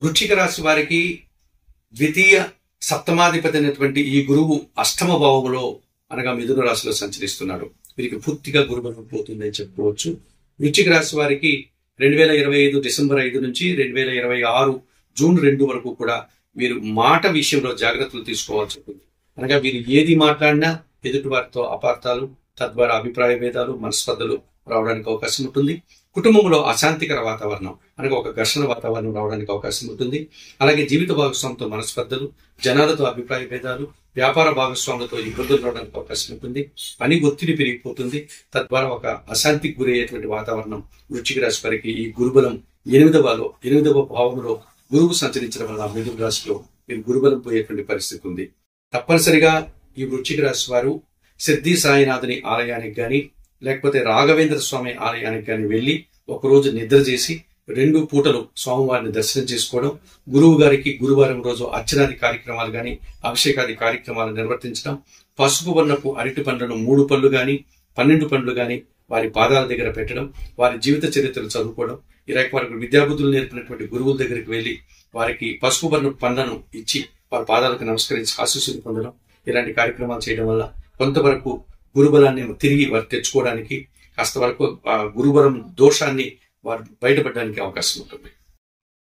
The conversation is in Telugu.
వృశ్చిక రాశి వారికి ద్వితీయ సప్తమాధిపతి అయినటువంటి ఈ గురువు అష్టమ భావములో అనగా మిథున రాశిలో సంచరిస్తున్నాడు. వీరికి పూర్తిగా గురుబలం పోతుందని చెప్పుకోవచ్చు. వృశ్చిక రాశి వారికి 2025 డిసెంబర్ 5 నుంచి 2026 జూన్ 2 వరకు కూడా వీరు మాట విషయంలో జాగ్రత్తలు తీసుకోవాల్సి ఉంటుంది. అనగా వీరు ఏది మాట్లాడినా ఎదుటి వారితో అపార్థాలు, తద్వారా అభిప్రాయ భేదాలు, మనస్పర్ధలు రావడానికి అవకాశం ఉంటుంది. కుటుంబంలో అశాంతికర వాతావరణం అనగా ఒక ఘర్షణ వాతావరణం రావడానికి అవకాశం ఉంటుంది. అలాగే జీవిత భాగస్వామితో మనస్పర్ధలు, జనాలతో అభిప్రాయ భేదాలు, వ్యాపార భాగస్వాములతో ఇబ్బందులు రావడానికి అవకాశం ఉంటుంది. పని ఒత్తిడి పెరిగిపోతుంది. తద్వారా ఒక అశాంతికి గురయ్యేటువంటి వాతావరణం వృశ్చిక రాశి వారికి ఈ గురుబలం 8వ భావంలో గురువు సంచరించడం వల్ల మిథున రాశిలో మీరు గురుబలం పోయేటువంటి పరిస్థితి ఉంది. తప్పనిసరిగా ఈ వృశ్చిక రాశి వారు సిద్ధి సాయినాథుని ఆలయానికి గాని లేకపోతే రాఘవేంద్ర స్వామి ఆలయానికి గాని వెళ్లి ఒకరోజు నిద్ర చేసి 2 పూటలు స్వామివారిని దర్శనం చేసుకోవడం, గురువు గారికి గురువారం రోజు అర్చనాది కార్యక్రమాలు గాని అభిషేకాది కార్యక్రమాలు నిర్వర్తించడం, పసుపు వర్ణపు అరటి పండ్లను 3 పళ్ళు గాని 12 పండ్లు గాని వారి పాదాల దగ్గర పెట్టడం, వారి జీవిత చరిత్రలు చదువుకోవడం, వారికి విద్యాబుద్ధులు నేర్పినటువంటి గురువుల దగ్గరికి వెళ్లి వారికి పసుపు వర్ణపు పండ్లను ఇచ్చి వారి పాదాలకు నమస్కరించి ఆశీస్సులు పొందడం, ఇలాంటి కార్యక్రమాలు చేయడం వల్ల కొంతవరకు గురుబలాన్ని తిరిగి వారు తెచ్చుకోవడానికి, కాస్త వరకు ఆ గురుబలం దోషాన్ని వారు బయటపడడానికి అవకాశం ఉంటుంది.